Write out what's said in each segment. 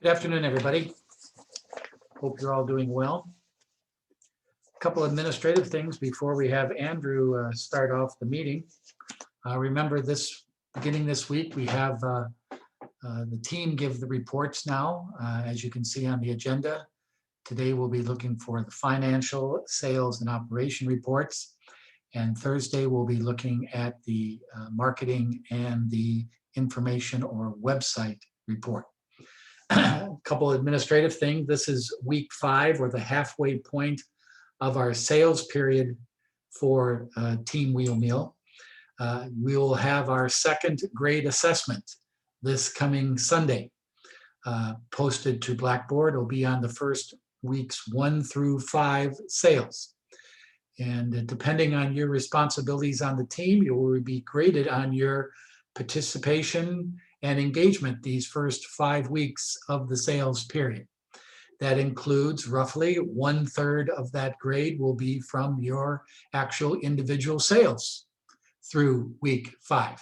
Good afternoon, everybody. Hope you're all doing well. A couple administrative things before we have Andrew start off the meeting. Remember beginning this week, we have the team give the reports now, as you can see on the agenda. Today, we'll be looking for the financial, sales, and operation reports. And Thursday, we'll be looking at the marketing and the information or website report. A couple administrative things. This is week 5, or the halfway point of our sales period for Team Wheel Meal. We will have our second grade assessment this coming Sunday, posted to Blackboard. It'll be on the first weeks 1 through 5 sales. And depending on your responsibilities on the team, you will be graded on your participation and engagement these first 5 weeks of the sales period. That includes roughly 1/3 of that grade will be from your actual individual sales through week 5.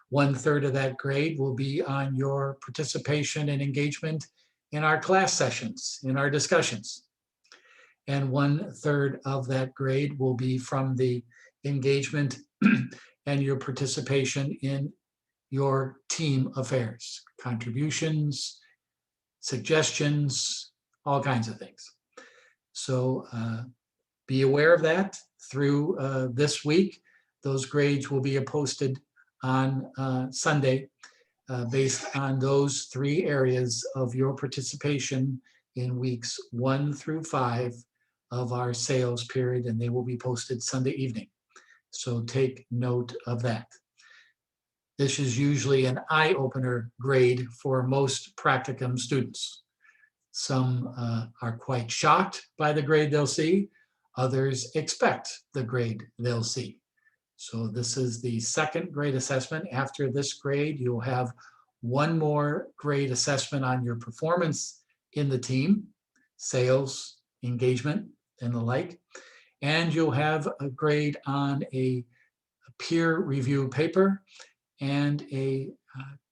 1/3 of that grade will be on your participation and engagement in our class sessions, in our discussions. And 1/3 of that grade will be from the engagement and your participation in your team affairs, contributions, suggestions, all kinds of things. So be aware of that through this week. Those grades will be posted on Sunday based on those 3 areas of your participation in weeks 1 through 5 of our sales period, and they will be posted Sunday evening. So take note of that. This is usually an eye-opener grade for most practicum students. Some are quite shocked by the grade they'll see. Others expect the grade they'll see. So this is the second grade assessment. After this grade, you'll have 1 more grade assessment on your performance in the team, sales, engagement, and the like. And you'll have a grade on a peer review paper and a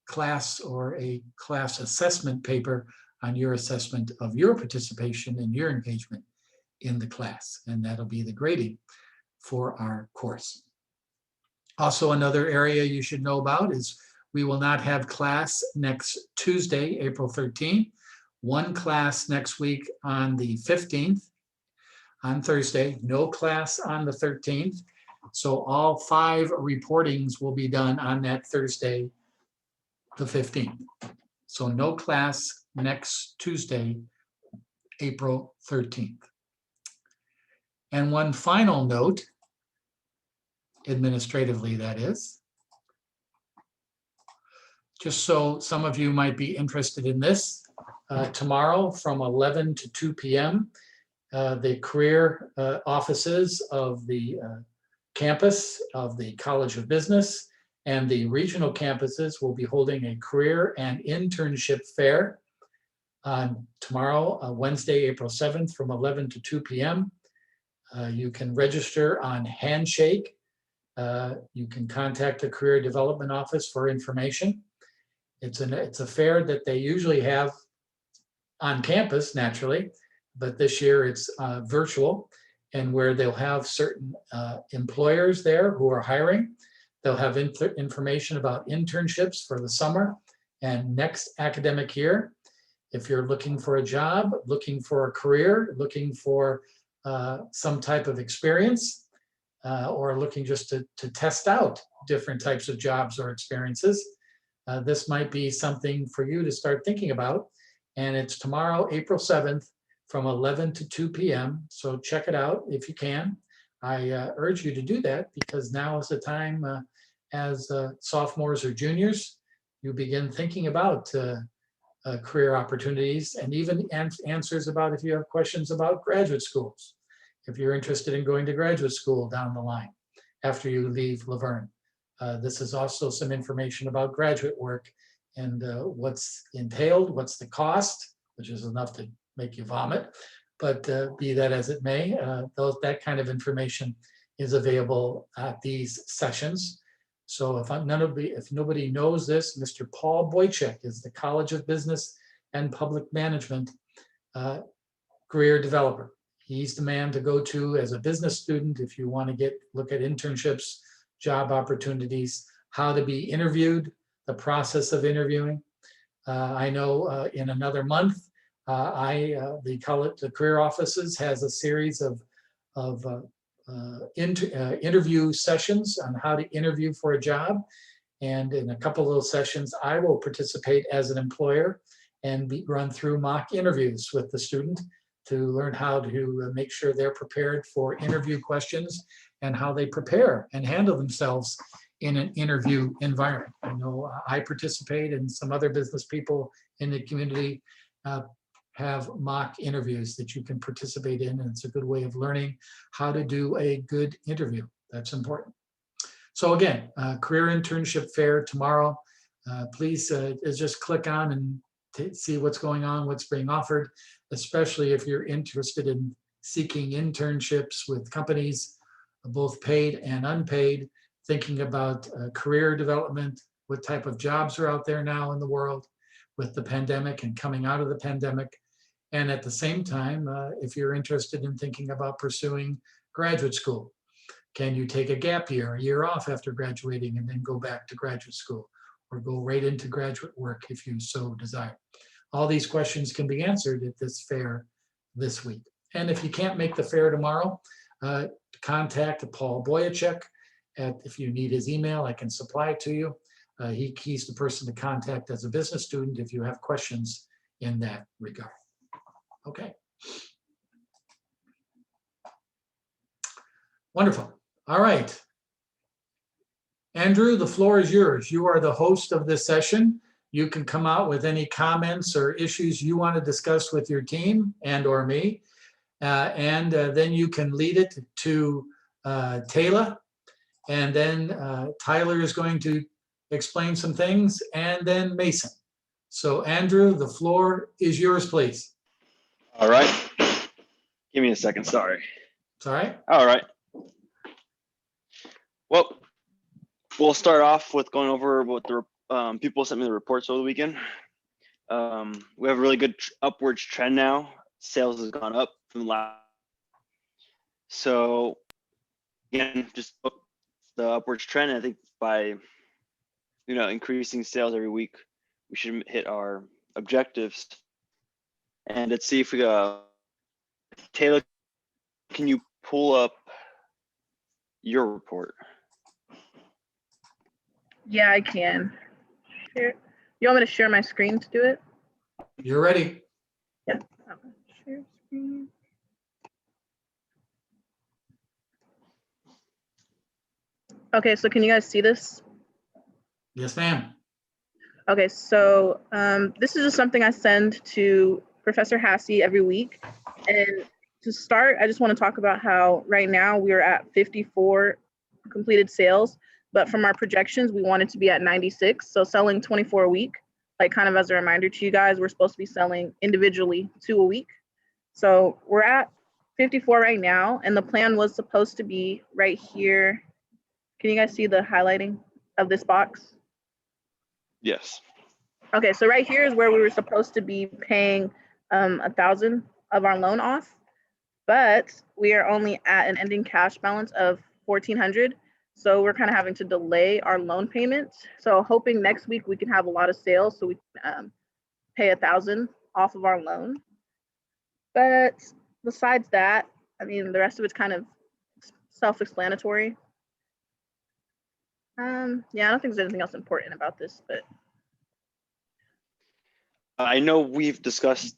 class or a class assessment paper on your assessment of your participation and your engagement in the class. And that'll be the grading for our course. Also, another area you should know about is we will not have class next Tuesday, April 13th. 1 class next week on the 15th, on Thursday. No class on the 13th. So all 5 reportings will be done on that Thursday, the 15th. So no class next Tuesday, April 13th. And one final note, administratively that is, just so some of you might be interested in this, tomorrow from 11 to 2 p.m., the career offices of the campus of the College of Business and the regional campuses will be holding a career and internship fair on tomorrow, Wednesday, April 7th from 11 to 2 p.m. You can register on Handshake. You can contact the Career Development Office for information. It's a fair that they usually have on campus, naturally, but this year it's virtual, and where they'll have certain employers there who are hiring. They'll have information about internships for the summer and next academic year. If you're looking for a job, looking for a career, looking for some type of experience, or looking just to test out different types of jobs or experiences, this might be something for you to start thinking about. And it's tomorrow, April 7th, from 11 to 2 p.m. So check it out if you can. I urge you to do that because now is the time as sophomores or juniors, you begin thinking about career opportunities and even answers about if you have questions about graduate schools, if you're interested in going to graduate school down the line after you leave Laverne. This is also some information about graduate work and what's entailed, what's the cost, which is enough to make you vomit, but be that as it may, that kind of information is available at these sessions. So if nobody knows this, Mr. Paul Boychuk is the College of Business and public management career developer. He's the man to go to as a business student if you want to look at internships, job opportunities, how to be interviewed, the process of interviewing. I know in another month, the career offices has a series of interview sessions on how to interview for a job. And in a couple of those sessions, I will participate as an employer and run through mock interviews with the student to learn how to make sure they're prepared for interview questions and how they prepare and handle themselves in an interview environment. I know I participate, and some other business people in the community have mock interviews that you can participate in, and it's a good way of learning how to do a good interview. That's important. So again, career internship fair tomorrow. Please just click on and see what's going on, what's being offered, especially if you're interested in seeking internships with companies, both paid and unpaid, thinking about career development, what type of jobs are out there now in the world with the pandemic and coming out of the pandemic. And at the same time, if you're interested in thinking about pursuing graduate school, can you take a gap year, a year off after graduating and then go back to graduate school, or go right into graduate work if you so desire? All these questions can be answered at this fair this week. And if you can't make the fair tomorrow, contact Paul Boyachek. If you need his email, I can supply it to you. He's the person to contact as a business student if you have questions in that regard. Okay. Wonderful. All right. Andrew, the floor is yours. You are the host of this session. You can come out with any comments or issues you want to discuss with your team and or me. Then you can lead it to Taylor. And then Tyler is going to explain some things, and then Mason. So Andrew, the floor is yours, please. All right. Give me a second. Sorry. It's all right. All right. Well, we'll start off with going over what the people sent me the reports over the weekend. We have a really good upwards trend now. Sales has gone up from last. So again, just the upwards trend. I think by increasing sales every week, we should hit our objectives. And let's see if we Taylor, can you pull up your report? Yeah, I can. Share. You want me to share my screen to do it? You're ready. Yeah. Share screen. Okay, so can you guys see this? Yes, ma'am. Okay, so this is just something I send to Professor Hassey every week. And to start, I just want to talk about how right now we're at 54 completed sales, but from our projections, we wanted to be at 96. So selling 24 a week, like kind of as a reminder to you guys, we're supposed to be selling individually 2 a week. So we're at 54 right now, and the plan was supposed to be right here. Can you guys see the highlighting of this box? Yes. Okay, so right here is where we were supposed to be paying 1,000 of our loan off, but we are only at an ending cash balance of 1,400. So we're kind of having to delay our loan payments. So hoping next week we can have a lot of sales so we can pay 1,000 off of our loan. But besides that, I mean, the rest of it's kind of self-explanatory. Yeah, I don't think there's anything else important about this, but. I know we've discussed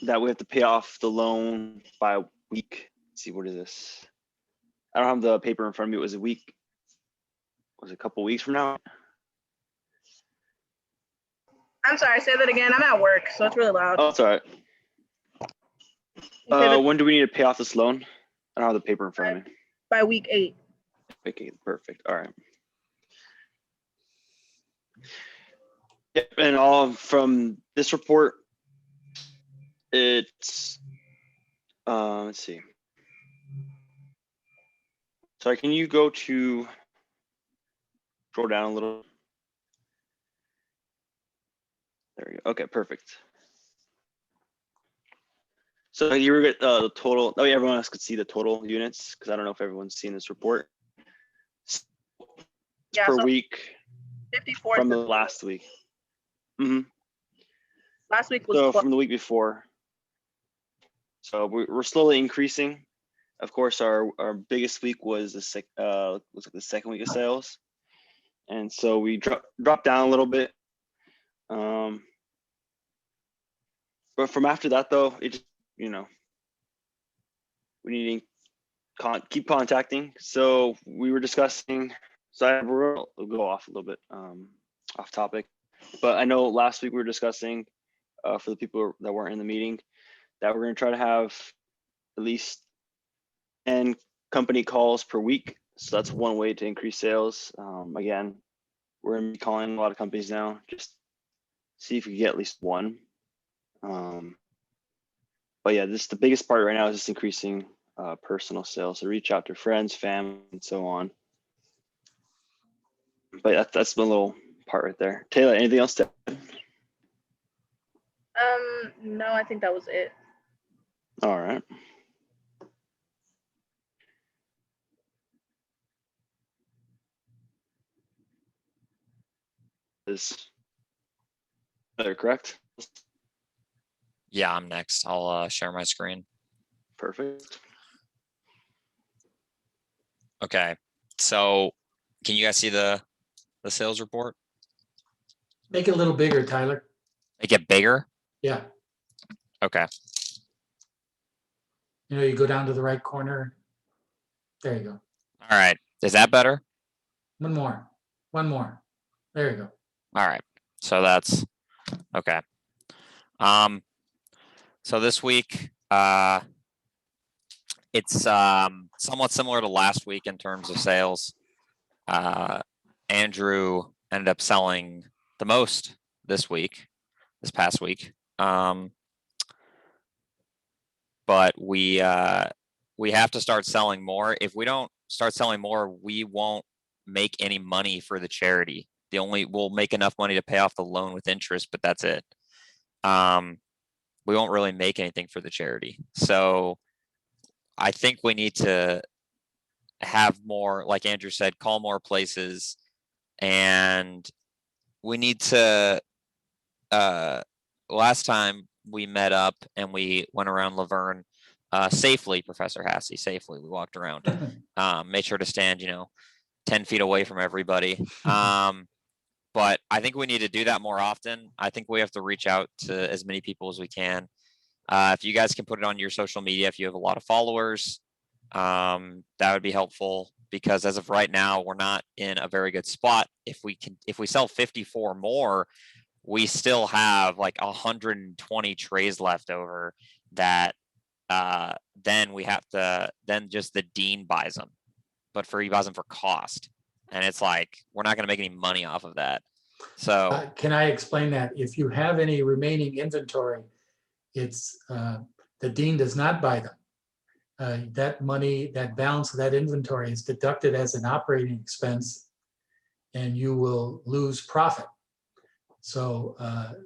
that we have to pay off the loan by a week. Let's see, what is this? I don't have the paper in front of me. It was a week. Was it a couple weeks from now? I'm sorry, say that again. I'm at work, so it's really loud. Oh, it's all right. When do we need to pay off this loan? I don't have the paper in front of me. By week 8. Okay, perfect. All right. Yep, and all from this report, it's let's see. Sorry, can you go to scroll down a little? There we go. Okay, perfect. So you were get the total. Oh yeah, everyone else could see the total units because I don't know if everyone's seen this report Yeah, per so week 54. from the last week. Last week was So 12. from the week before. So we're slowly increasing. Of course, our biggest week was looks like the second week of sales, and so we dropped down a little bit. But from after that, though, it just, we need to keep contacting. So we were discussing. So we'll go off a little bit off topic, but I know last week we were discussing for the people that weren't in the meeting that we're going to try to have at least 10 company calls per week. So that's one way to increase sales. Again, we're going to be calling a lot of companies now. Just see if we can get at least one. But yeah, the biggest part right now is just increasing personal sales. So reach out to friends, family, and so on. But that's the little part right there. Taylor, anything else to add? No, I think that was it. All right. Is that correct? Yeah, I'm next. I'll share my screen. Perfect. Okay, so can you guys see the sales report? Make it a little bigger, Tyler. Make it bigger? Yeah, Okay, you go down to the right corner. There you go. all right. Is that better? One more. There you go. All right, so that's okay. So this week, it's somewhat similar to last week in terms of sales. Andrew ended up selling the most this past week. But we have to start selling more. If we don't start selling more, we won't make any money for the charity. We'll make enough money to pay off the loan with interest, but that's it. We won't really make anything for the charity. So I think we need to have more, like Andrew said, call more places, and we need to, last time we met up and we went around Laverne safely, Professor Hassey, safely. We walked around, made sure to stand, 10 feet away from everybody. But I think we need to do that more often. I think we have to reach out to as many people as we can. If you guys can put it on your social media, if you have a lot of followers, that would be helpful, because as of right now, we're not in a very good spot. If we sell 54 more, we still have like 120 trays left over that then just the dean buys them, but he buys them for cost. And it's like, we're not going to make any money off of that. So Can I explain that? If you have any remaining inventory, it's the dean does not buy them. That money, that balance of that inventory is deducted as an operating expense, and you will lose profit. So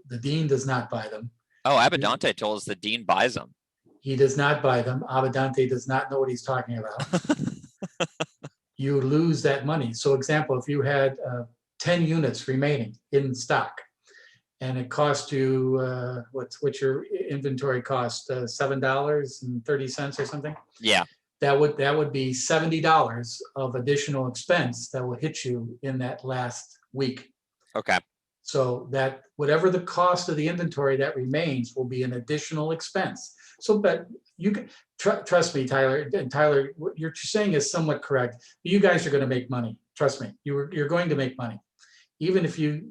the dean does not buy them. Abadante told us the dean buys them. He does not buy them. Abadante does not know what he's talking about. You lose that money. So example, if you had 10 units remaining in stock, and it cost you, what's your inventory cost? $7.30 or something? Yeah. That would be $70 of additional expense that will hit you in that last week. Okay. So that whatever the cost of the inventory that remains will be an additional expense. So, but you can trust me, Tyler. And Tyler, what you're saying is somewhat correct. You guys are going to make money. Trust me. You're going to make money, even if you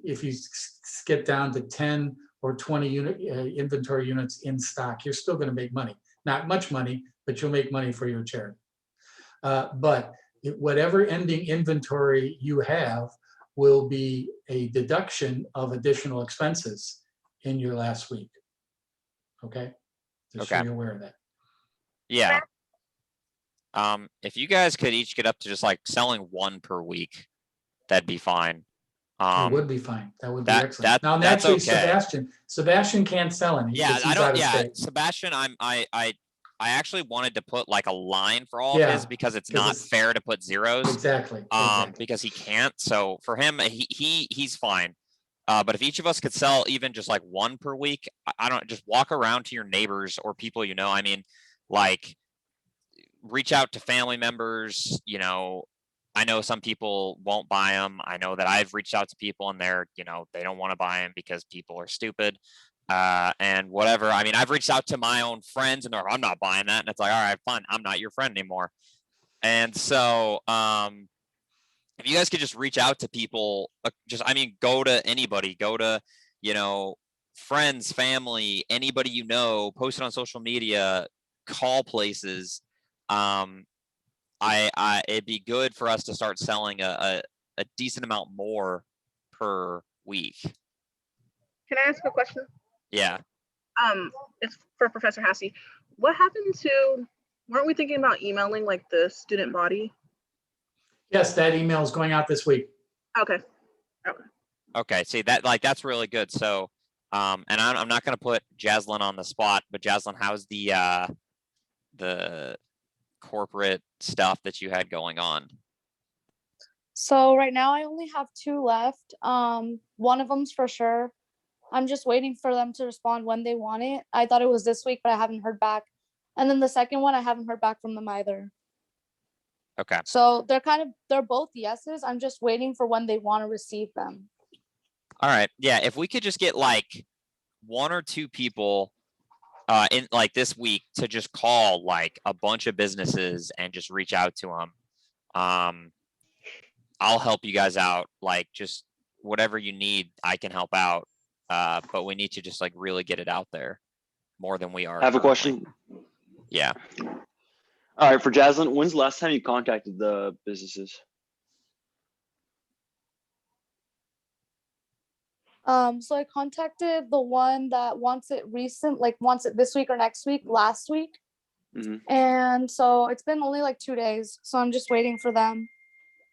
get down to 10 or 20 unit inventory units in stock. You're still going to make money. Not much money, but you'll make money for your charity. But whatever ending inventory you have will be a deduction of additional expenses in your last week. Okay? Just so Okay. you're aware of that. Yeah. If you guys could each get up to just like selling one per week, that'd be fine. It would be fine. That would be that- excellent. Now, that's naturally, okay. Sebastian can't sell any Yeah, because I he's out don't. of Yeah, state. Sebastian, I actually wanted to put like a line for all of Yeah, his because it's 'cause not it's- fair to put zeros. Exactly. Exactly. Because he can't. So for him, he's fine. But if each of us could sell even just like one per week, I don't just walk around to your neighbors or people you know. I mean, like reach out to family members. You know, I know some people won't buy them. I know that I've reached out to people and they're, you know, they don't want to buy them because people are stupid. And whatever. I mean, I've reached out to my own friends and they're, I'm not buying that. And it's like, all right, fine. I'm not your friend anymore. And so, if you guys could just reach out to people, I mean, go to anybody, go to, you know, friends, family, anybody you know, post it on social media, call places. It'd be good for us to start selling a decent amount more per week. Can I ask a question? Yeah. It's for Professor Hassey. What happened to, weren't we thinking about emailing like the student body? Yes, that email is going out this week. Okay. Okay. See that, like, that's really good. So, and I'm not going to put Jaslyn on the spot, but Jaslyn, how's the corporate stuff that you had going on? So right now I only have 2 left. One of them's for sure. I'm just waiting for them to respond when they want it. I thought it was this week, but I haven't heard back. And then the second one, I haven't heard back from them either. Okay. So they're both yeses. I'm just waiting for when they want to receive them. All right. Yeah. If we could just get like 1 or 2 people in like this week to just call like a bunch of businesses and just reach out to them. I'll help you guys out. Like just whatever you need, I can help out. But we need to just like really get it out there more than we are. I have a currently. question. Yeah. All right, for Jaslyn, when's the last time you contacted the businesses? So I contacted the one that wants it this week or next week, last week. Mhm. And so it's been only like 2 days. So I'm just waiting for them.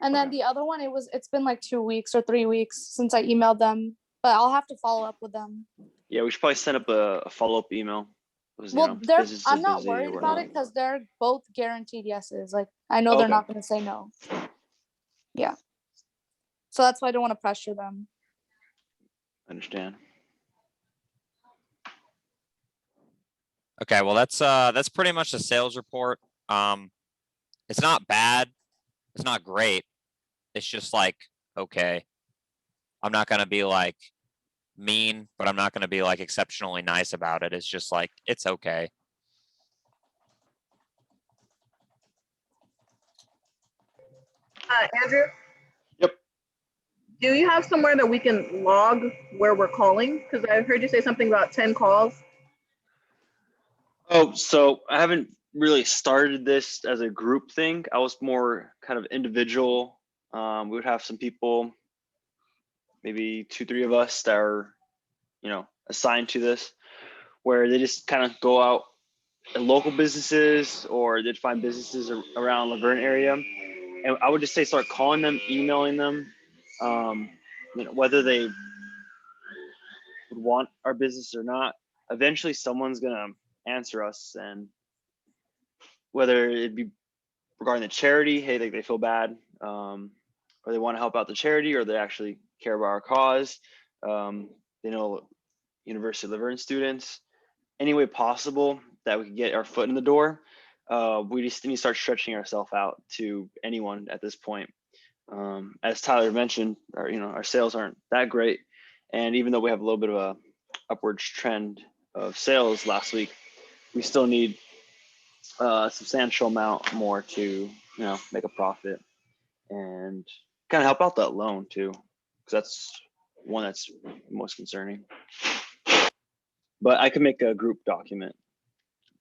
And then Okay. the other one, it's been like 2 weeks or 3 weeks since I emailed them, but I'll have to follow up with them. Yeah, we should probably send up a follow-up email. 'Cause, you Well, know, business is I'm not busy or worried about it whatnot. because they're both guaranteed yeses. Like I know they're Okay. not going to say no. Yeah. So that's why I don't want to pressure them. Understand. Okay. Well, that's pretty much the sales report. It's not bad. It's not great. It's just like, okay. I'm not going to be like mean, but I'm not going to be like exceptionally nice about it. It's just like, it's okay. Andrew? Yep. Do you have somewhere that we can log where we're calling? Because I heard you say something about 10 calls. Oh, so I haven't really started this as a group thing. I was more kind of individual. We would have some people, maybe 2, 3 of us that are, you know, assigned to this, where they just kind of go out at local businesses or they'd find businesses around Laverne area. And I would just say start calling them, emailing them, you know, whether they would want our business or not. Eventually someone's gonna answer us, and whether it'd be regarding the charity, hey, they feel bad, or they want to help out the charity, or they actually care about our cause. They know University of Laverne students. Any way possible that we can get our foot in the door, we just need to start stretching ourselves out to anyone at this point. As Tyler mentioned, our sales aren't that great, and even though we have a little bit of a upwards trend of sales last week, we still need a substantial amount more to make a profit and kind of help out that loan too, because that's one that's most concerning. But I could make a group document.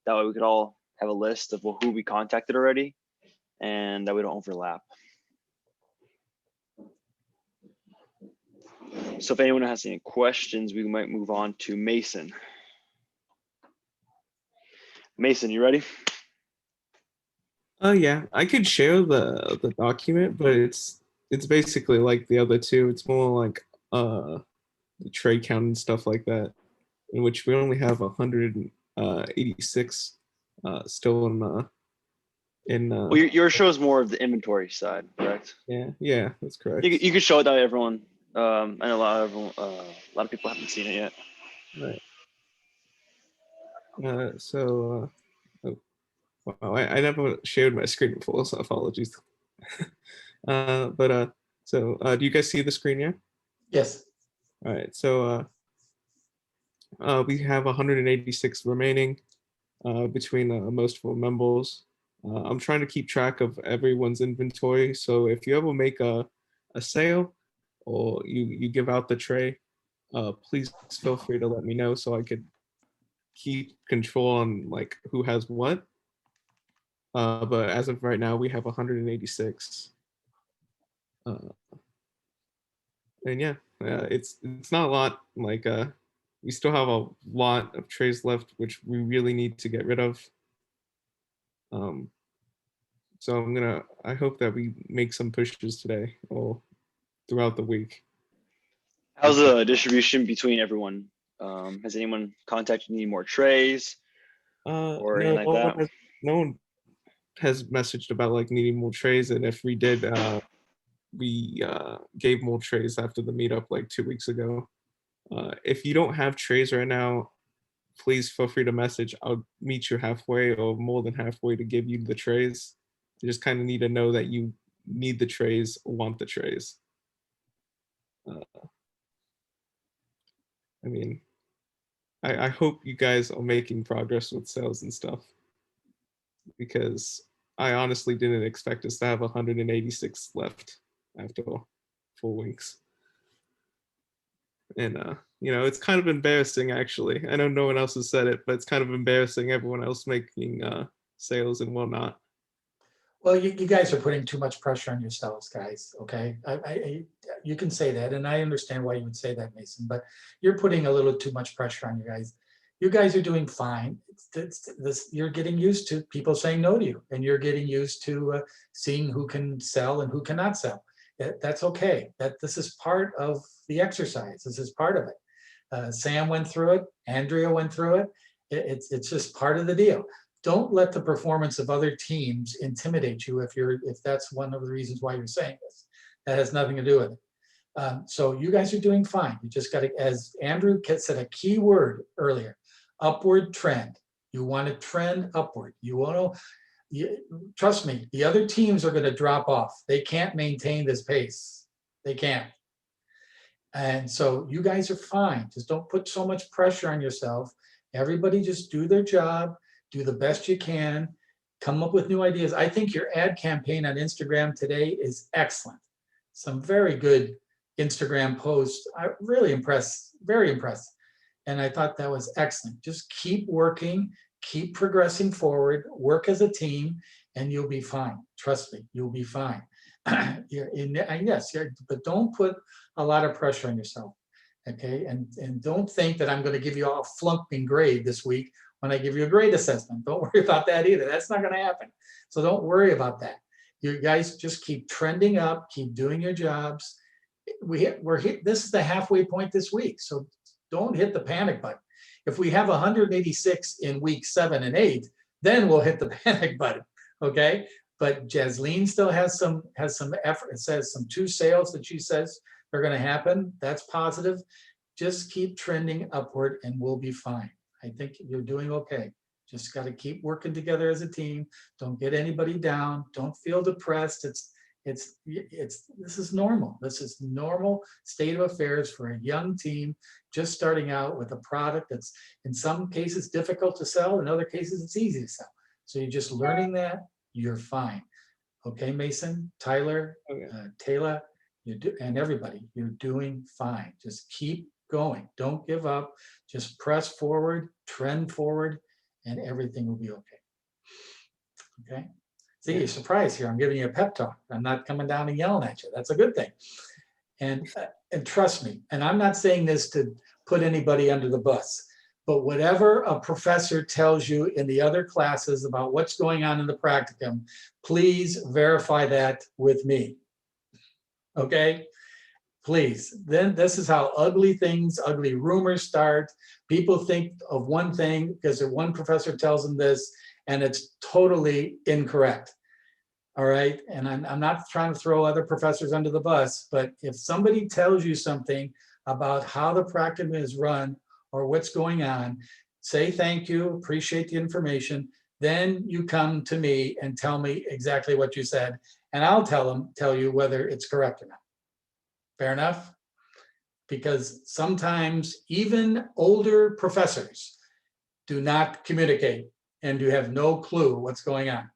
That way we could all have a list of who we contacted already, and that we don't overlap. So if anyone has any questions, we might move on to Mason. Mason, you ready? Oh yeah, I could share the document, but it's it's basically like the other two. It's more like the tray count and stuff like that, in which we only have 186 still in Well, your show is more of the inventory side, correct? yeah, that's correct. You could show it to everyone. I know a lot of people haven't seen it yet. Right. Oh, wow, I never shared my screen before, so apologies. Do you guys see the screen yet? Yes. All right, so we have 186 remaining between most of our members. I'm trying to keep track of everyone's inventory, so if you ever make a sale or you give out the tray, please feel free to let me know so I could keep control on like who has what. But as of right now, we have 186. And yeah, it's not a lot. Like we still have a lot of trays left, which we really need to get rid of. So I hope that we make some pushes today or throughout the week. How's the distribution between everyone? Has anyone contacted you need more trays or anything like that? No one has messaged about like needing more trays, and if we did, we gave more trays after the meetup like 2 weeks ago. If you don't have trays right now, please feel free to message. I'll meet you halfway or more than halfway to give you the trays. You just kind of need to know that you need the trays or want the trays. I mean, I hope you guys are making progress with sales and stuff, because I honestly didn't expect us to have 186 left after 4 weeks. And it's kind of embarrassing, actually. I know no one else has said it, but it's kind of embarrassing everyone else making sales and whatnot. Well, you guys are putting too much pressure on yourselves, guys, okay? You can say that, and I understand why you would say that, Mason, but you're putting a little too much pressure on you guys. You guys are doing fine. You're getting used to people saying no to you, and you're getting used to seeing who can sell and who cannot sell. That's okay. This is part of the exercise. This is part of it. Sam went through it. Andrea went through it. It's just part of the deal. Don't let the performance of other teams intimidate you if that's one of the reasons why you're saying this. That has nothing to do with it. So you guys are doing fine. You just got to, as Andrew said, a key word earlier, upward trend. You want to trend upward. You want to, trust me, the other teams are going to drop off. They can't maintain this pace. They can't. And so you guys are fine. Just don't put so much pressure on yourself. Everybody just do their job. Do the best you can, come up with new ideas. I think your ad campaign on Instagram today is excellent. Some very good Instagram posts. I'm really impressed, very impressed. And I thought that was excellent. Just keep working, keep progressing forward, work as a team, and you'll be fine. Trust me, you'll be fine. But don't put a lot of pressure on yourself, okay? And don't think that I'm going to give you all a flunking grade this week when I give you a grade assessment. Don't worry about that either. That's not going to happen. So don't worry about that. You guys just keep trending up, keep doing your jobs. This is the halfway point this week. So don't hit the panic button. If we have 186 in week 7 and 8, then we'll hit the panic button. Okay. But Jasleen still has some effort. It says some 2 sales that she says are going to happen. That's positive. Just keep trending upward and we'll be fine. I think you're doing okay. Just got to keep working together as a team. Don't get anybody down. Don't feel depressed. This is normal. This is normal state of affairs for a young team just starting out with a product that's in some cases difficult to sell, in other cases it's easy to sell. So you're just learning that. You're fine. Okay, Mason, Tyler, Taylor, and everybody, you're doing fine. Just keep going. Don't give up. Just press forward, trend forward, and everything will be okay. Okay. See, you're surprised here. I'm giving you a pep talk. I'm not coming down and yelling at you. That's a good thing. And trust me, and I'm not saying this to put anybody under the bus, but whatever a professor tells you in the other classes about what's going on in the practicum, please verify that with me. okay? Please, then this is how ugly things, ugly rumors start. People think of one thing because one professor tells them this, and it's totally incorrect. All right, and I'm not trying to throw other professors under the bus, but if somebody tells you something about how the practicum is run or what's going on, say thank you, appreciate the information, then you come to me and tell me exactly what you said, and I'll tell you whether it's correct or not. Fair enough? Because sometimes even older professors do not communicate and do have no clue what's going on.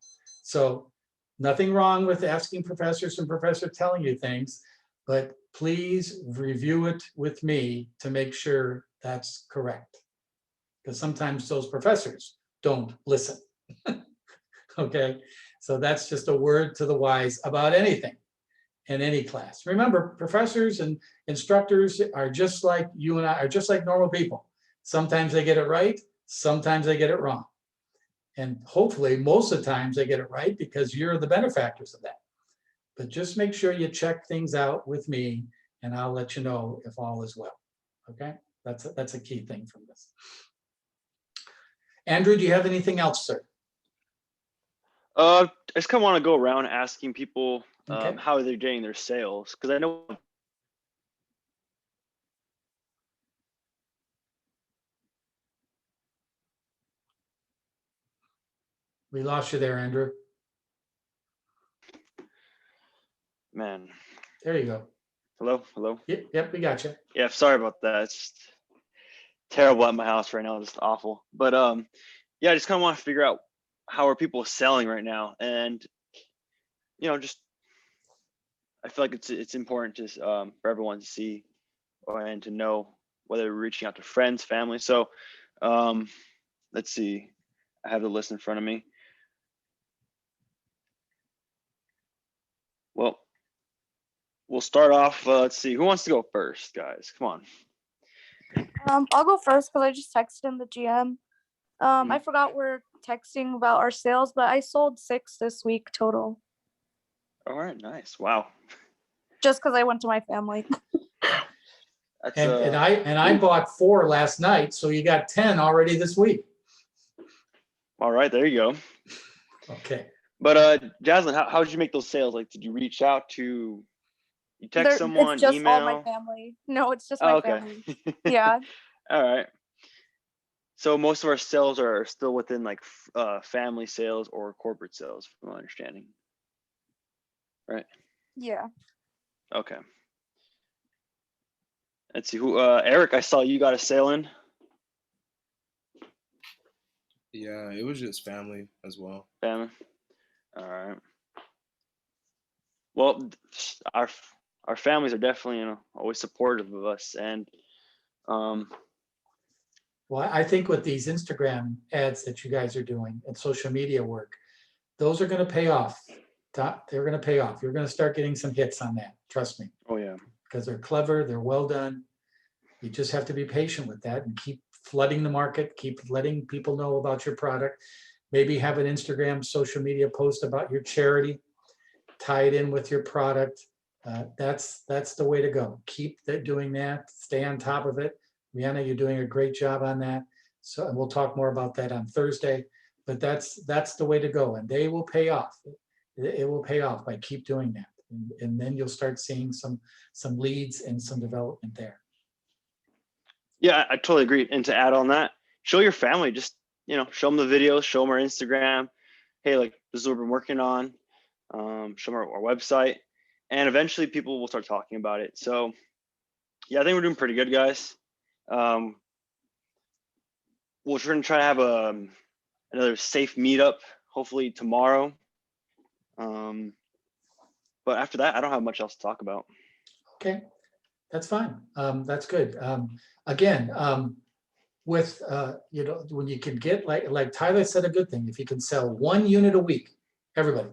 So nothing wrong with asking professors and professor telling you things, but please review it with me to make sure that's correct. Because sometimes those professors don't listen. Okay, so that's just a word to the wise about anything in any class. Remember, professors and instructors are just like you and I, are just like normal people. Sometimes they get it right, sometimes they get it wrong. And hopefully, most of the times they get it right because you're the benefactors of that. But just make sure you check things out with me and I'll let you know if all is well. Okay, that's a key thing from this. Andrew, do you have anything else, sir? I just kind of want to go around asking people Okay. how they're getting their sales, because I know We lost you there, Andrew. man. There you go. Hello. Yep, we got you. Yeah, sorry about that. It's just terrible at my house right now. It's just awful. But yeah, I just kind of want to figure out how are people selling right now, and just I feel like it's important to for everyone to see and to know whether we're reaching out to friends, family. So let's see. I have the list in front of me. Well, we'll start off. Let's see. Who wants to go first, guys? Come on. I'll go first because I just texted him the GM. I forgot we're texting about our sales, but I sold 6 this week total. All right, nice. Wow. Just because I went to my family. That's And I bought 4 last night, so you got 10 already this week. all right. There you go. Okay. But Jaslyn, how did you make those sales? Like, did you reach out to? You text someone, it's just email? all my family. No, it's just Oh, my okay. family. Yeah. All right. So most of our sales are still within like family sales or corporate sales, from my understanding. Right. Yeah. Okay. Let's see who. Eric, I saw you got a sale in. Yeah, it was just family as well. Family. All right. Well, our families are definitely always supportive of us, and Well, I think with these Instagram ads that you guys are doing and social media work, those are going to pay off. They're going to pay off. You're going to start getting some hits on that. Trust me, oh yeah. because they're clever, they're well done. You just have to be patient with that and keep flooding the market, keep letting people know about your product. Maybe have an Instagram social media post about your charity, tie it in with your product. That's the way to go. Keep doing that. Stay on top of it. Rihanna, you're doing a great job on that. So, and we'll talk more about that on Thursday. But that's the way to go, and they will pay off. It will pay off by keep doing that, and then you'll start seeing some leads and some development there. Yeah, I totally agree. And to add on that, show your family, just, show them the videos, show them our Instagram. Hey, like, this is what we're working on. Show them our website, and eventually people will start talking about it. So yeah, I think we're doing pretty good, guys. We're going to try to have another safe meetup, hopefully tomorrow. But after that, I don't have much else to talk about. Okay, that's fine. That's good. Again, with when you can get like Tyler said, a good thing, if you can sell 1 unit a week, everybody,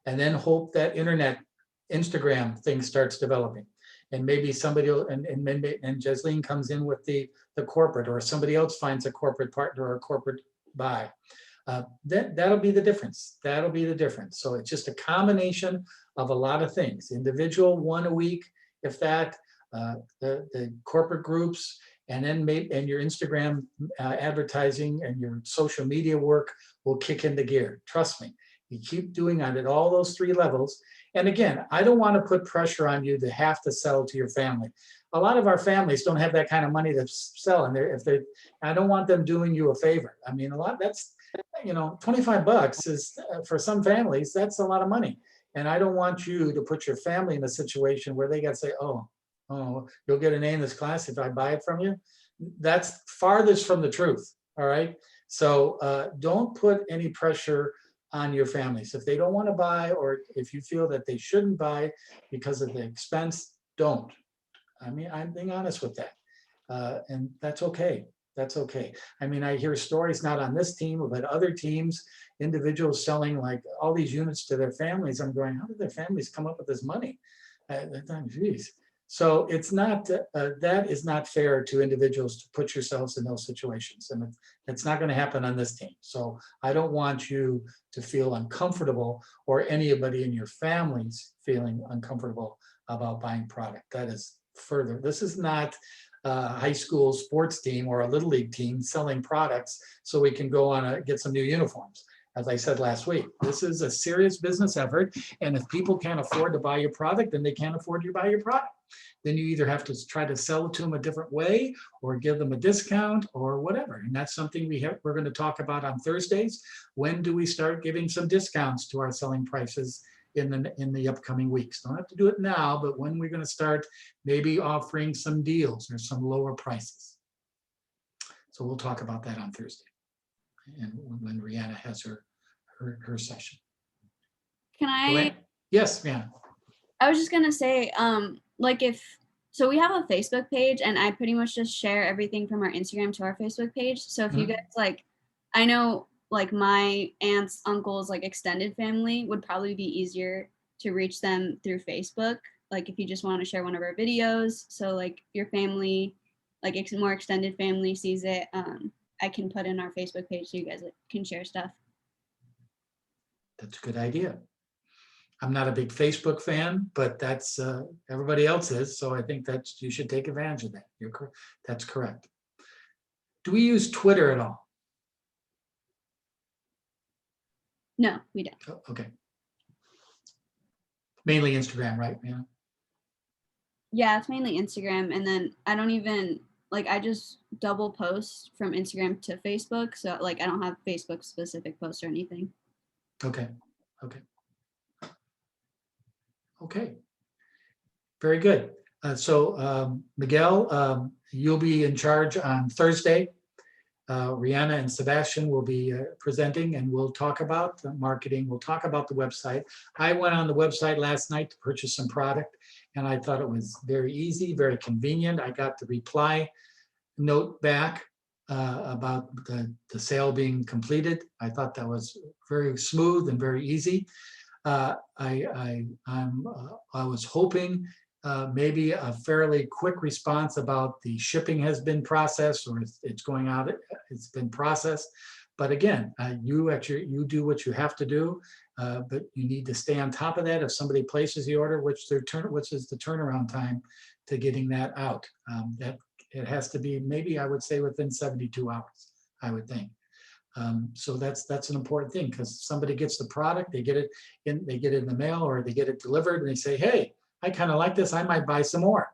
and then hope that Instagram thing starts developing, and maybe somebody will, and Jasleen comes in with the corporate, or somebody else finds a corporate partner or a corporate buy. That'll be the difference. That'll be the difference. So it's just a combination of a lot of things. Individual, one a week, if that, the corporate groups, and then and your Instagram advertising and your social media work will kick into gear. Trust me. You keep doing it at all those 3 levels. And again, I don't want to put pressure on you to have to sell to your family. A lot of our families don't have that kind of money to sell, and I don't want them doing you a favor. I mean, that's, you know, $25 is for some families, that's a lot of money. And I don't want you to put your family in a situation where they got to say, oh, you'll get an A in this class if I buy it from you. That's farthest from the truth. All right. So don't put any pressure on your families. If they don't want to buy, or if you feel that they shouldn't buy because of the expense, don't. I mean, I'm being honest with that. And that's okay. That's okay. I mean, I hear stories not on this team, but other teams, individuals selling like all these units to their families. I'm going, how did their families come up with this money? Geez. So it's not, that is not fair to individuals to put yourselves in those situations. And it's not going to happen on this team. So I don't want you to feel uncomfortable, or anybody in your families feeling uncomfortable about buying product. That is further. This is not a high school sports team or a little league team selling products so we can go on get some new uniforms. As I said last week, this is a serious business effort. And if people can't afford to buy your product, then they can't afford to buy your product. Then you either have to try to sell it to them a different way, or give them a discount, or whatever. And that's something we're going to talk about on Thursdays. When do we start giving some discounts to our selling prices in the upcoming weeks? Don't have to do it now, but when we're going to start maybe offering some deals or some lower prices. So we'll talk about that on Thursday, and when Rihanna has her session. Can I? Yes, yeah. I was just gonna say, like so we have a Facebook page, and I pretty much just share everything from our Instagram to our Facebook page. So if you guys like, I know like my aunts, uncles, like extended family would probably be easier to reach them through Facebook. Like if you just want to share one of our videos, so like your family, like more extended family sees it, I can put in our Facebook page so you guys can share stuff. That's a good idea. I'm not a big Facebook fan, but that's everybody else is. So I think that you should take advantage of that. That's correct. Do we use Twitter at all? No, we don't. Oh, okay. Mainly Instagram, right? Yeah. Yeah, it's mainly Instagram, and then I don't even like, I just double post from Instagram to Facebook, so like I don't have Facebook specific posts or anything. Okay. Okay. Okay. Very good. So Miguel, you'll be in charge on Thursday. Rihanna and Sebastian will be presenting, and we'll talk about the marketing. We'll talk about the website. I went on the website last night to purchase some product, and I thought it was very easy, very convenient. I got the reply note back about the sale being completed. I thought that was very smooth and very easy. I was hoping maybe a fairly quick response about the shipping has been processed, or it's going out, it's been processed. But again, you do what you have to do, but you need to stay on top of that. If somebody places the order, which is the turnaround time to getting that out, that it has to be, maybe I would say within 72 hours, I would think. So that's an important thing, because somebody gets the product, they get it in the mail, or they get it delivered, and they say, hey, I kind of like this, I might buy some more.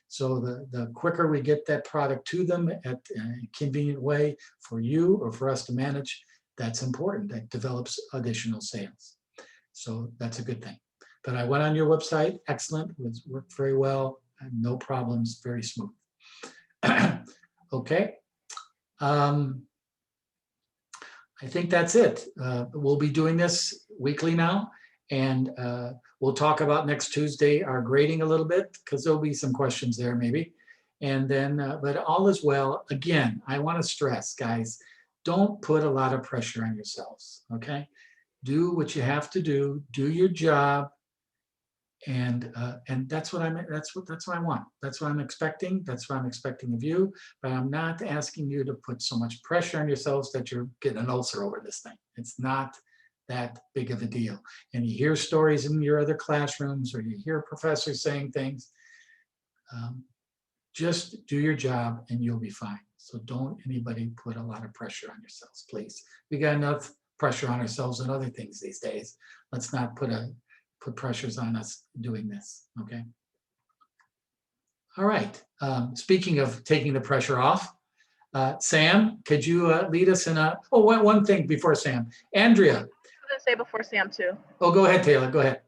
So the quicker we get that product to them at a convenient way for you or for us to manage, that's important. That develops additional sales. So that's a good thing. But I went on your website, excellent, it worked very well, no problems, very smooth. Okay. I think that's it. We'll be doing this weekly now, and we'll talk about next Tuesday our grading a little bit, because there'll be some questions there maybe. And then, but all is well. Again, I want to stress, guys, don't put a lot of pressure on yourselves. Okay, do what you have to do. Do your job. And that's what that's what I want. That's what I'm expecting. That's what I'm expecting of you. But I'm not asking you to put so much pressure on yourselves that you're getting an ulcer over this thing. It's not that big of a deal. And you hear stories in your other classrooms, or you hear professors saying things, just do your job and you'll be fine. So don't anybody put a lot of pressure on yourselves, please. We got enough pressure on ourselves and other things these days. Let's not put pressures on us doing this, okay? All right, speaking of taking the pressure off, Sam, could you lead us in one thing before Sam. Andrea. I was gonna say before Sam too. Oh, go ahead, Taylor, go ahead.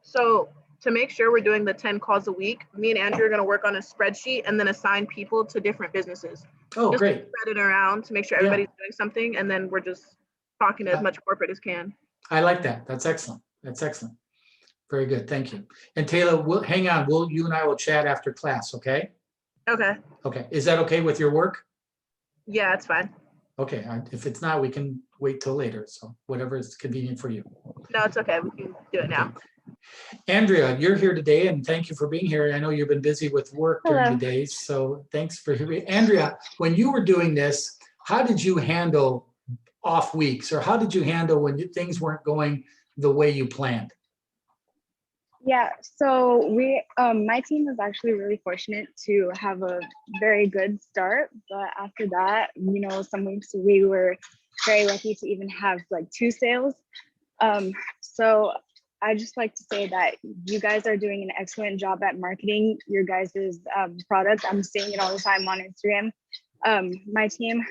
So to make sure we're doing the 10 calls a week, me and Andrew are gonna work on a spreadsheet and then assign people to different businesses. Oh, Just great. spread it around to make sure Yeah. everybody's doing something, and then we're just talking to as much corporate as can. I like that. That's excellent. That's excellent. Very good. Thank you. And Taylor, hang on. You and I will chat after class, okay? Okay, Okay. Is that okay with your work? yeah, it's fine. Okay. If it's not, we can wait till later. So whatever is convenient for you. No, it's okay, we can do it now. Andrea, you're here today, and thank you for being here. I know you've been busy with work during the Hello. days, so thanks for here. Andrea, when you were doing this, how did you handle off weeks, or how did you handle when things weren't going the way you planned? Yeah, so my team was actually really fortunate to have a very good start, but after that, some weeks we were very lucky to even have like 2 sales. So I just like to say that you guys are doing an excellent job at marketing your guys' product. I'm seeing it all the time on Instagram. My team,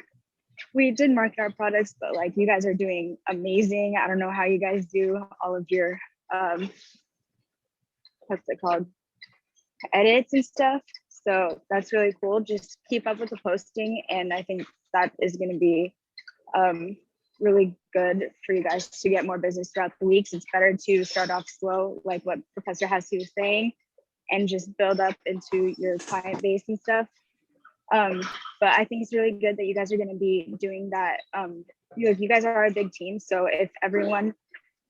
we did market our products, but like you guys are doing amazing. I don't know how you guys do all of your what's it called, edits and stuff. So that's really cool. Just keep up with the posting, and I think that is going to be really good for you guys to get more business throughout the weeks. It's better to start off slow, like what Professor Hassey was saying, and just build up into your client base and stuff. But I think it's really good that you guys are going to be doing that. You guys are a big team, so if everyone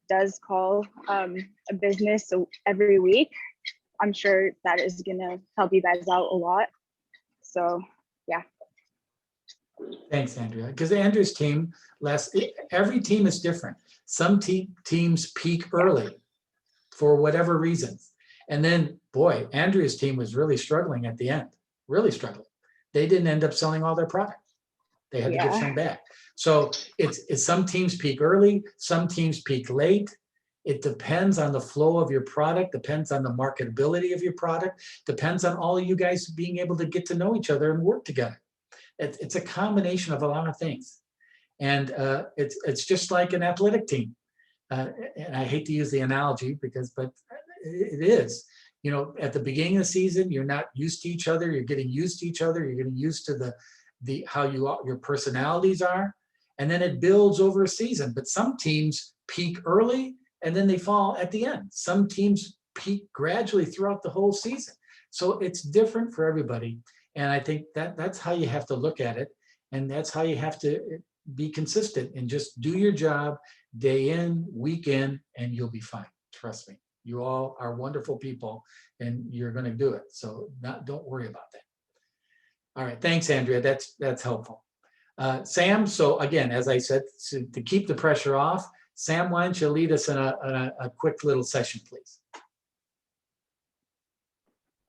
does call a business every week, I'm sure that is going to help you guys out a lot. So yeah. Thanks, Andrea. Because Andrea's team, every team is different. Some teams peak early for whatever reasons. And then, boy, Andrea's team was really struggling at the end, really struggling. They didn't end up selling all their product. They had to give some back. So it's some teams peak early, some teams peak late. It depends on the flow of your product, depends on the marketability of your product, depends on all of you guys being able to get to know each other and work together. It's a combination of a lot of things. And it's just like an athletic team. And I hate to use the analogy but it is. At the beginning of the season, you're not used to each other. You're getting used to each other. You're getting used to how your personalities are. And then it builds over a season. But some teams peak early and then they fall at the end. Some teams peak gradually throughout the whole season. So it's different for everybody. And I think that's how you have to look at it. And that's how you have to be consistent and just do your job day in, week in, and you'll be fine. Trust me. You all are wonderful people and you're going to do it. So don't worry about that. All right. Thanks, Andrea. That's helpful. Sam, so again, as I said, to keep the pressure off, Sam, why don't you lead us in a quick little session, please?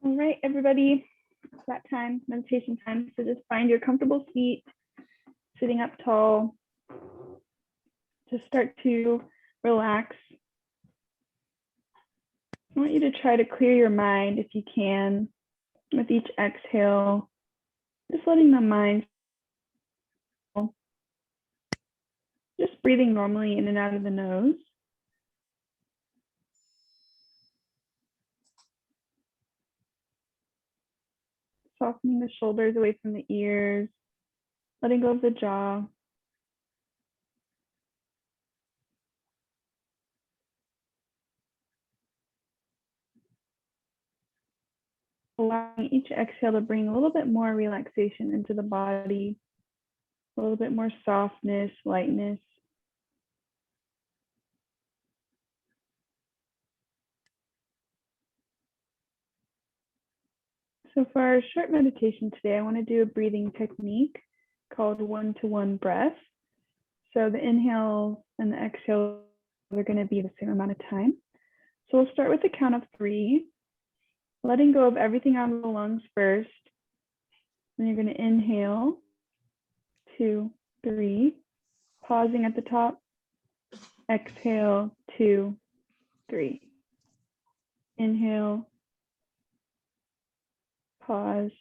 All right, everybody, it's that time, meditation time. So just find your comfortable seat, sitting up tall. Just start to relax. I want you to try to clear your mind if you can with each exhale, just letting the mind, just breathing normally in and out of the nose. Softening the shoulders away from the ears, letting go of the jaw. Allowing each exhale to bring a little bit more relaxation into the body, a little bit more softness, lightness. So for our short meditation today, I want to do a breathing technique called 1-to-1 breath. So the inhales and the exhales are going to be the same amount of time. So we'll start with the count of 3, letting go of everything out of the lungs first. Then you're going to inhale, 2, 3, pausing at the top. Exhale, 2, 3. Inhale, pause,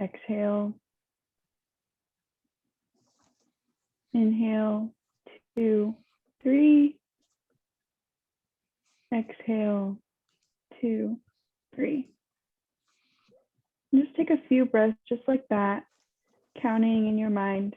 exhale, inhale, 2, 3, exhale, 2, 3. Just take a few breaths just like that, counting in your mind.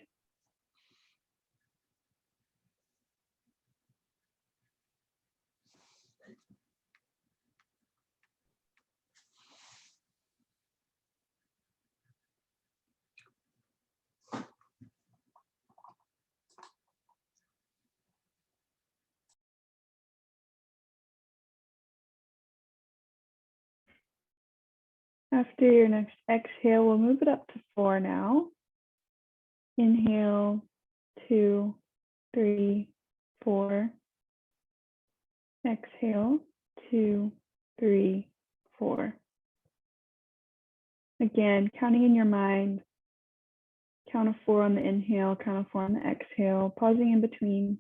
After your next exhale, we'll move it up to 4 now. Inhale, 2, 3, 4. Exhale, 2, 3, 4. Again, counting in your mind. Count of 4 on the inhale, count of 4 on the exhale, pausing in between.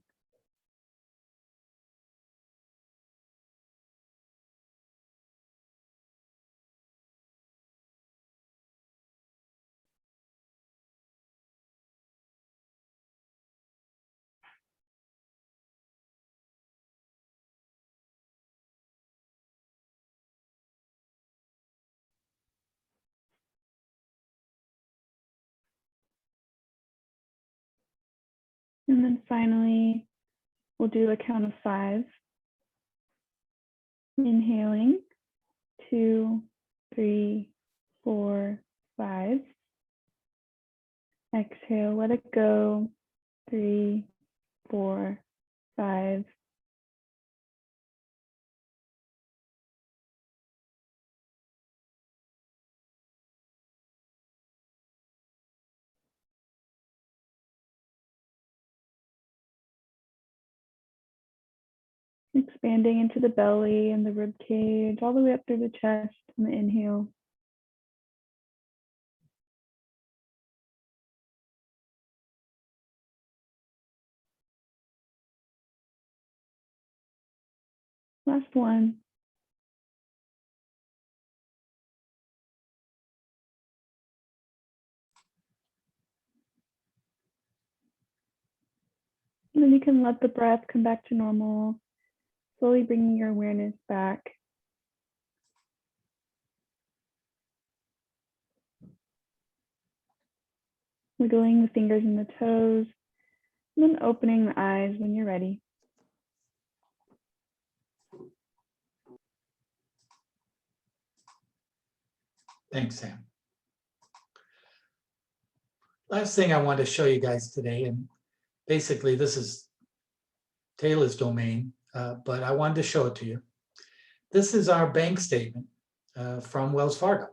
And then finally, we'll do a count of 5. Inhaling, 2, 3, 4, 5. Exhale, let it go, 3, 4, 5. Expanding into the belly and the rib cage, all the way up through the chest on the inhale. Last one. And then you can let the breath come back to normal, slowly bringing your awareness back. Wiggling the fingers and the toes, and then opening the eyes when you're ready. Thanks, Sam. Last thing I want to show you guys today, and basically this is Taylor's domain, but I wanted to show it to you. This is our bank statement from Wells Fargo.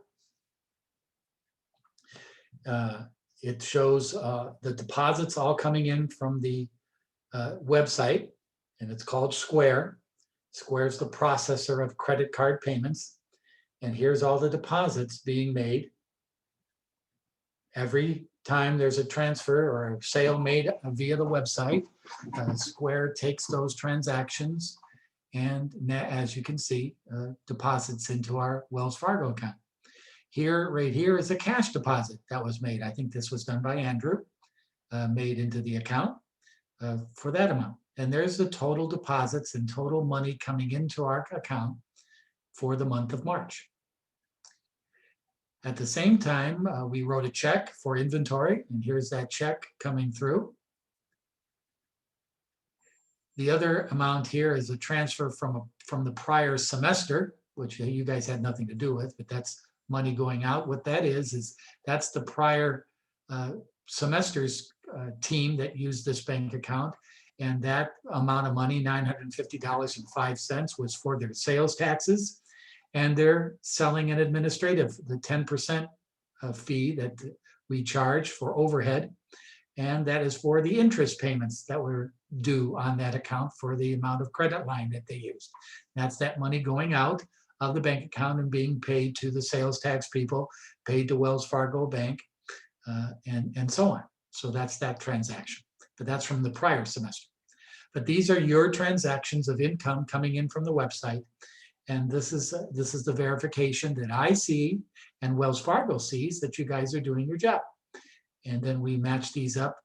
It shows the deposits all coming in from the website, and it's called Square. Square is the processor of credit card payments. And here's all the deposits being made. Every time there's a transfer or a sale made via the website, Square takes those transactions and, as you can see, deposits into our Wells Fargo account. Here, right here is a cash deposit that was made. I think this was done by Andrew, made into the account for that amount. And there's the total deposits and total money coming into our account for the month of March. At the same time, we wrote a check for inventory, and here's that check coming through. The other amount here is a transfer from the prior semester, which you guys had nothing to do with, but that's money going out. What that is that's the prior semester's team that used this bank account, and that amount of money, $950.05, was for their sales taxes. And they're selling an administrative, the 10% fee that we charge for overhead. And that is for the interest payments that were due on that account for the amount of credit line that they used. That's that money going out of the bank account and being paid to the sales tax people, paid to Wells Fargo Bank, and so on. So that's that transaction. But that's from the prior semester. But these are your transactions of income coming in from the website. And this is the verification that I see and Wells Fargo sees that you guys are doing your job. And then we match these up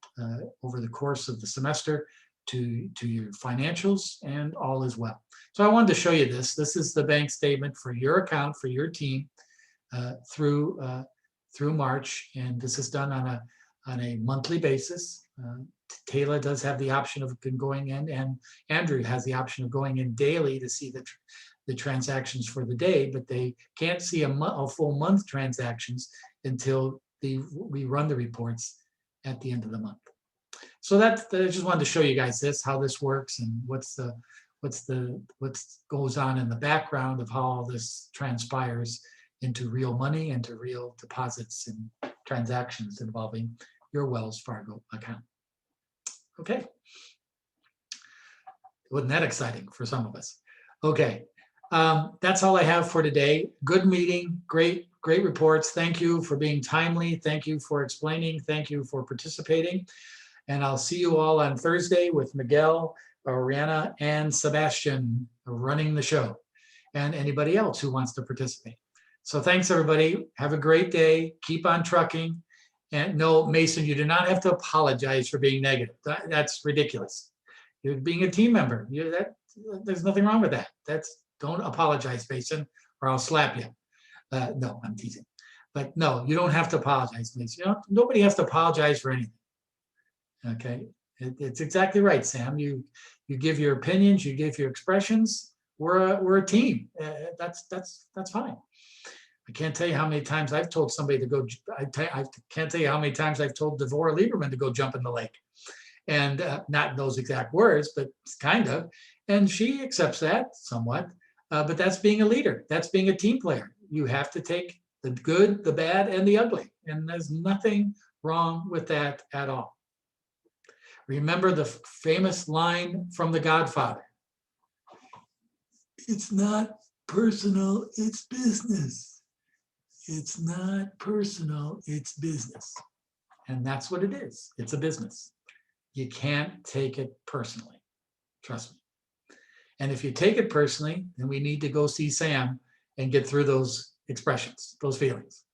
over the course of the semester to your financials, and all is well. So I wanted to show you this. This is the bank statement for your account, for your team through March. And this is done on a monthly basis. Taylor does have the option of going in, and Andrew has the option of going in daily to see the transactions for the day, but they can't see a full month transactions until we run the reports at the end of the month. So I just wanted to show you guys how this works, and what goes on in the background of how all this transpires into real money, into real deposits and transactions involving your Wells Fargo account. Okay. Wasn't that exciting for some of us? Okay. That's all I have for today. Good meeting, great reports. Thank you for being timely. Thank you for explaining. Thank you for participating. And I'll see you all on Thursday with Miguel, Oriana, and Sebastian running the show, and anybody else who wants to participate. So thanks, everybody. Have a great day. Keep on trucking. And no, Mason, you do not have to apologize for being negative. That's ridiculous. You're being a team member. There's nothing wrong with that. Don't apologize, Mason, or I'll slap you. No, I'm teasing. But no, you don't have to apologize, Mason. Nobody has to apologize for anything. Okay, it's exactly right, Sam. You give your opinions, you give your expressions. We're a team. That's fine. I can't tell you how many times I've told somebody to go. I can't tell you how many times I've told Devorah Lieberman to go jump in the lake, and not in those exact words, but kind of. And she accepts that somewhat. But that's being a leader. That's being a team player. You have to take the good, the bad, and the ugly. And there's nothing wrong with that at all. Remember the famous line from The Godfather. It's not personal, it's business. It's not personal, it's business. And that's what it is. It's a business. You can't take it personally. Trust me. And if you take it personally, then we need to go see Sam and get through those expressions, those feelings,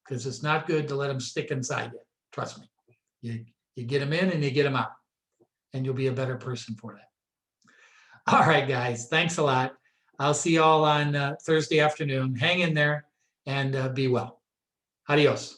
because it's not good to let them stick inside you. Trust me. You get them in and you get them out, and you'll be a better person for that. All right, guys. Thanks a lot. I'll see you all on Thursday afternoon. Hang in there and be well. Adios.